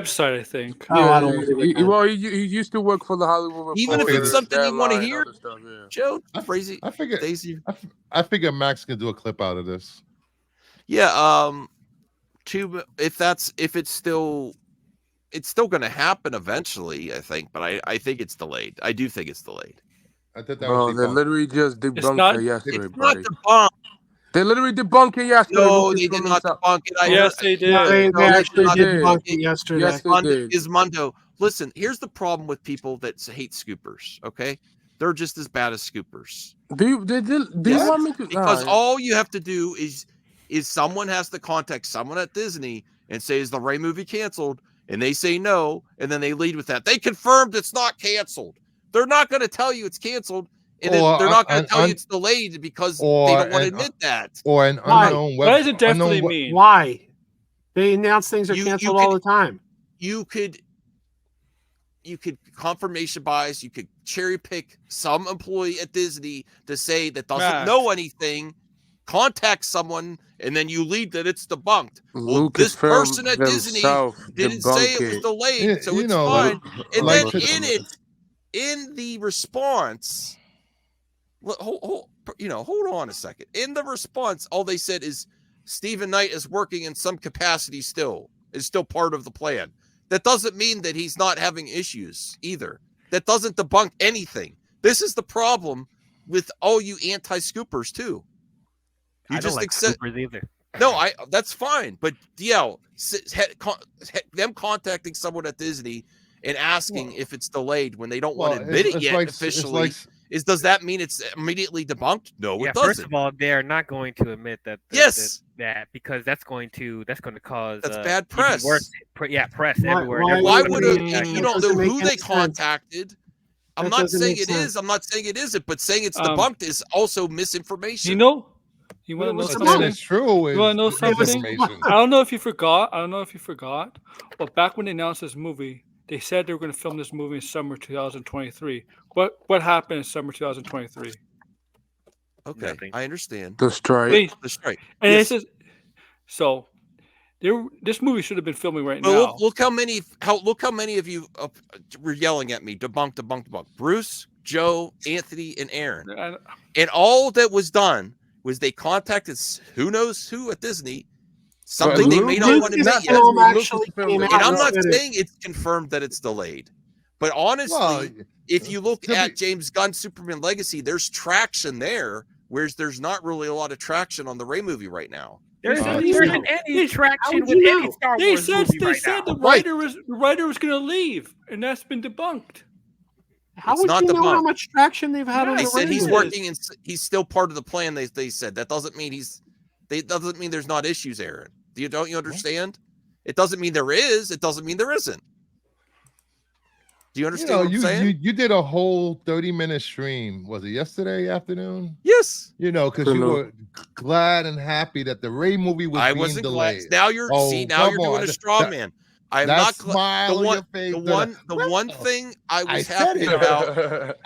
website, I think. Oh, I don't He used to work for the Hollywood Reporter. Even if it's something you want to Deadline, hear, other stuff, yeah. Joe, I crazy. figure Daisy. I figure Max can do a clip out of this. Yeah. If it's still going to happen eventually, I think, but I think it's delayed. I do think it's delayed. I thought that Bro, was they debunked. literally just debunked not- it yesterday, It's not buddy. debunked. They literally debunked it yesterday. No, Lucas they did filmed not himself. debunk it. Yes, they did. No, they No, they actually did did not. debunk it yesterday. Yes, they did. Ismundo, listen, here's the problem with people that hate scoopers, okay? They're just as bad as scoopers. Do you want me to? Because all you have to do is someone has to contact someone at Disney and say, is the Ray movie canceled? And they say no, and then they lead with that. They confirmed it's not canceled. They're not going to tell you it's canceled, and then they're not going to tell you it's delayed because they don't want to admit that. Or an Why? unknown What does it definitely mean? Why? They announce things are canceled all the time. You could confirmation bias. You could cherry pick some employee at Disney to say that doesn't know anything, contact someone, and then you lead that it's debunked. Well, this person at Disney didn't say it was delayed, so it's fine. And then in the response, hold on a second. In the response, all they said is Stephen Knight is working in some capacity still, is still part of the plan. That doesn't mean that he's not having issues either. That doesn't debunk anything. This is the problem with all you anti-scoopers too. You I just don't like accept scoopers either. No, that's fine. But them contacting someone at Disney and asking if it's delayed when they don't want to admit it yet officially, does that mean it's immediately debunked? No, it doesn't. First of all, they're not going to admit that. That because that's going to cause bad press. Press everywhere. Why would you don't know who they contacted? I'm not saying it is. I'm not saying it isn't. But saying it's debunked is also misinformation. You want to know something? It's true. You want to know something? I don't know if you forgot. But back when they announced this movie, they said they were going to film this movie in summer 2023. What happened in summer 2023? Okay, nothing. I understand. The strike. And yes. This movie should have been filming right now. Look how many of you were yelling at me. Debunk. Bruce, Joe, Anthony, and Aaron. And all that was done was they contacted who knows who at Disney. Something they may not want to admit yet. And I'm not saying it's confirmed that it's delayed. But honestly, if you look at James Gunn's Superman Legacy, there's traction there, whereas there's not really a lot of traction on the Ray movie right now. There isn't any traction with any Star Wars movie right now. The writer was going to leave, and that's been debunked. How would you know how much traction they've had on the said he's working and he's still part of the plan. They said that doesn't mean there's not issues, Aaron. Don't you understand? It doesn't mean there is. It doesn't mean there isn't. Do you understand what I'm saying? You did a whole 30-minute stream. Was it yesterday afternoon? Yes. Because you were glad and happy that the Ray movie was being delayed. Glad. Now you're doing a straw man. I'm not smile on your face. The one thing I was happy about.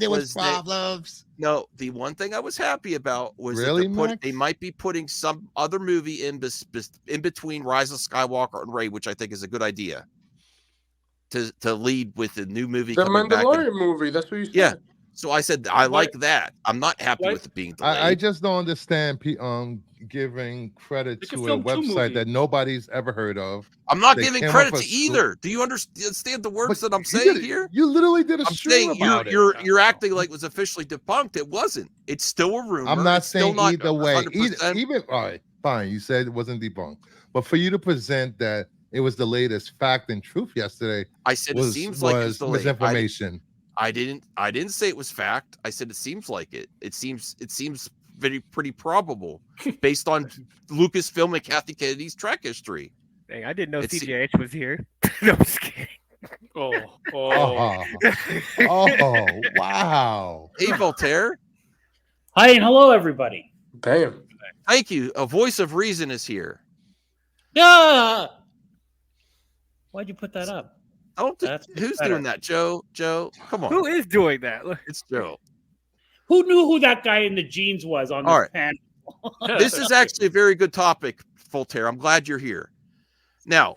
There was problems. No, the one thing I was happy about was that they might be putting some other movie in between Rise of Skywalker and Ray, which I think is a good idea. To lead with the new movie. The Mandalorian movie. That's what you said. Yeah. So I said I like that. I'm not happy with it being delayed. I just don't understand giving credit to a website that nobody's ever heard of. I'm not giving credit to either. Do you understand the words that I'm saying here? You literally did a stream about it. You're acting like it was officially debunked. It wasn't. It's still a rumor. I'm not saying either way. Even all right, fine. You said it wasn't debunked, but for you to present that it was the latest fact and truth yesterday, I said it seems like it's delayed. Misinformation. I didn't say it was fact. I said it seems like it. It seems pretty probable based on Lucasfilm and Kathy Kennedy's track history. Dang, I didn't know CJH was here. No, I'm just kidding. Oh, wow. Hey, Voltaire. Hi and hello, everybody. Damn. Thank you. A voice of reason is here. Yeah. Why'd you put that up? Who's doing that? Joe, come on. Who is doing that? It's Joe. Who knew who that guy in the jeans was on this panel? This is actually a very good topic, Voltaire. I'm glad you're here. Now,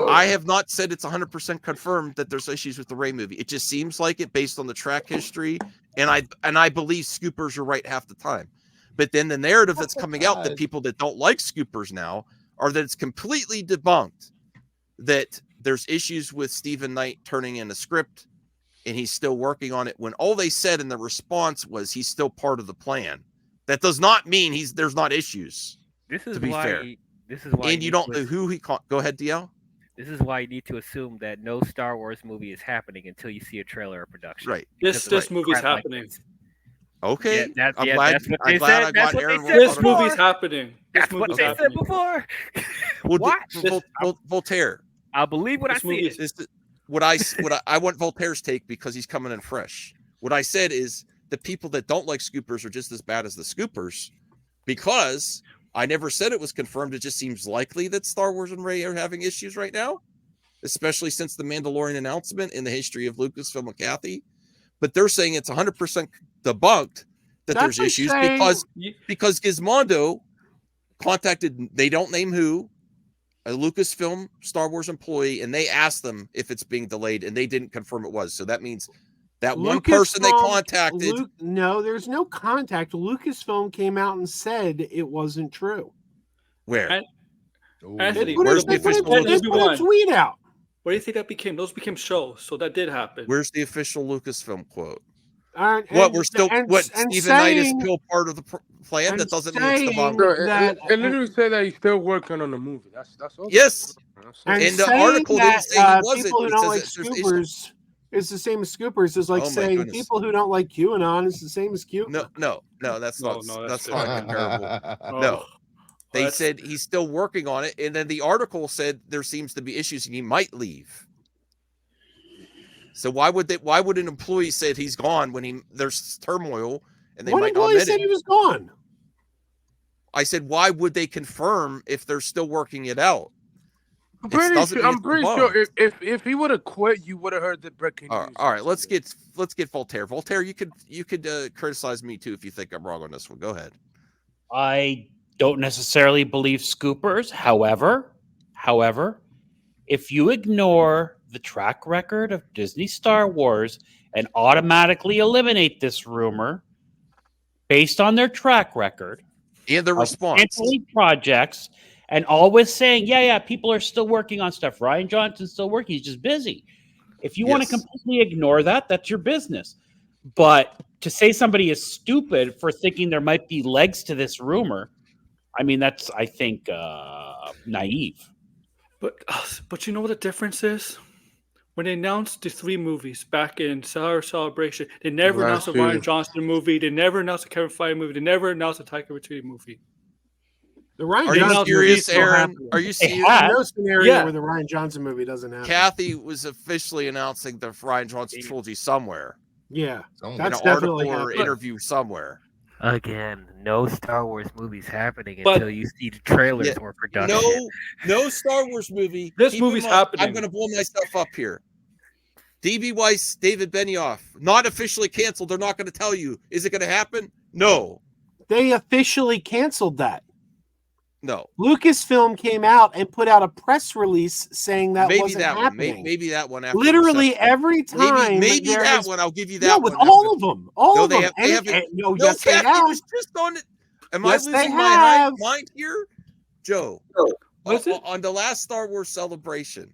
I have not said it's 100% confirmed that there's issues with the Ray movie. It just seems like it based on the track history, and I believe Scoopers are right half the time. But then the narrative that's coming out that people that don't like Scoopers now are that it's completely debunked, that there's issues with Stephen Knight turning in a script and he's still working on it, when all they said in the response was he's still part of the plan. That does not mean there's not issues. This is to be why. fair. This is why. And you don't know who he caught. Go ahead, DL. This is why you need to assume that no Star Wars movie is happening until you see a trailer or production. Right. This movie's happening. Okay. Yeah, I'm glad. that's what they glad said. I That's got what Aaron they said. This movie's happening. That's what they said before. Well, Voltaire. I'll believe what I see. I want Voltaire's take because he's coming in fresh. What I said is the people that don't like Scoopers are just as bad as the Scoopers, because I never said it was confirmed. It just seems likely that Star Wars and Ray are having issues right now, especially since the Mandalorian announcement in the history of Lucasfilm and Kathy. But they're saying it's 100% debunked that there's issues because Gizmondo contacted, they don't name who, a Lucasfilm Star Wars employee, and they asked them if it's being delayed, and they didn't confirm it was. So that means that one person they contacted. No, there's no contact. Lucasfilm came out and said it wasn't true. Where? Anthony, where's the official tweet out? What do you think that became? Those became shows, so that did happen. Where's the official Lucasfilm quote? Stephen Knight is still part of the plan? That doesn't mean it's the bomb. It literally said that he's still working on the movie. That's all. Yes. And the article didn't say he wasn't. People who don't like Scoopers is the same as Scoopers. Is like saying people who don't like QAnon is the same as QAnon. No, that's not comparable. No. They said he's still working on it, and then the article said there seems to be issues and he might leave. So why would an employee say he's gone when there's turmoil and they might not admit it? What employee said he was gone? I said, why would they confirm if they're still working it out? I'm pretty sure if he would have quit, you would have heard the breaking news. All right, let's get Voltaire. Voltaire, you could criticize me too if you think I'm wrong on this one. Go ahead. I don't necessarily believe Scoopers. However, if you ignore the track record of Disney Star Wars and automatically eliminate this rumor based on their track record and their response projects, and always saying, yeah, people are still working on stuff. Rian Johnson's still working. He's just busy. If you want to completely ignore that, that's your business. But to say somebody is stupid for thinking there might be legs to this rumor, I mean, that's, I think, naive. But you know what the difference is? When they announced the 3 movies back in Star Celebration, they never announced a Rian Johnson movie. They never announced a Kevin Feige movie. They never announced a Taika Waititi movie. Are you serious, Aaron? Are you serious? No scenario where the Rian Johnson movie doesn't happen. Kathy was officially announcing the Rian Johnson trilogy somewhere. Yeah, that's definitely an article or interview somewhere. Again, no Star Wars movies happening until you see the trailers or production. No Star Wars movie. This movie's happening. I'm going to blow myself up here. D.B. Weiss, David Benioff, not officially canceled. They're not going to tell you. Is it going to happen? No. They officially canceled that. No. Lucasfilm came out and put out a press release saying that wasn't happening. Maybe that one. After literally every time. Maybe that one. I'll give you that one. With all of them. All of them. Yes, they have. Was just on it. Am I losing my mind here? Joe, on the last Star Wars Celebration,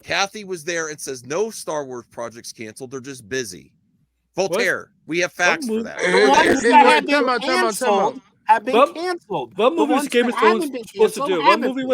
Kathy was there and says no Star Wars projects canceled. They're just busy. Voltaire, we have facts for that. Have been canceled. What movie was Game of Thrones supposed to do? What movie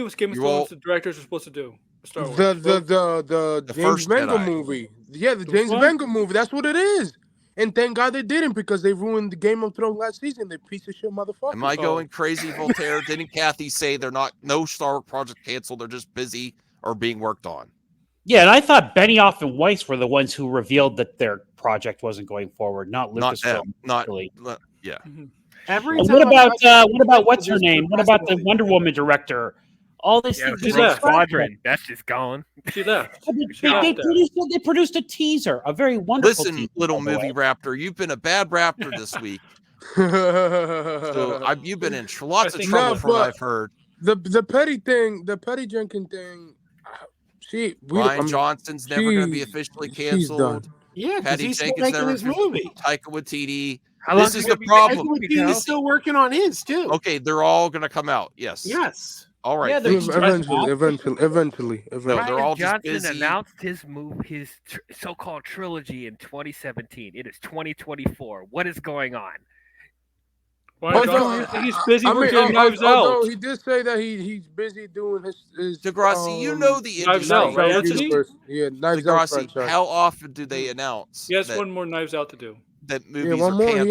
was Game of Thrones the directors were supposed to do? Star Wars. The James Mangold movie. Yeah, the James Mangold movie. That's what it is. And thank God they didn't, because they ruined the Game of Thrones last season. They piece of shit motherfuckers. Am I going crazy, Voltaire? Didn't Kathy say they're no Star Wars project canceled? They're just busy or being worked on. Yeah, and I thought Benioff and Weiss were the ones who revealed that their project wasn't going forward, not Lucasfilm. Yeah. Mm-hmm. What about what's her name? What about the Wonder Woman director? All this Squadron. That's just gone. She left. They produced a teaser, a very wonderful. Listen, little movie Raptor, you've been a bad Raptor this week. You've been in lots of trouble from what I've heard. The Patty Jenkins thing. Ryan Johnson's never going to be officially canceled. Yeah, because he's still making his movie. Taika Waititi. This is the problem. He's still working on his too. Okay, they're all going to come out. Yes. Yes. All right. Yeah, eventually. No, they're all just busy. Johnson announced his so-called trilogy in 2017. It is 2024. What is going on? He's busy working Knives Out. He did say that he's busy doing his Degrassi, you know the Knives Out, right? Yeah, Knives Degrassi, Out. how often do they announce? He has one more Knives Out to do. That movies are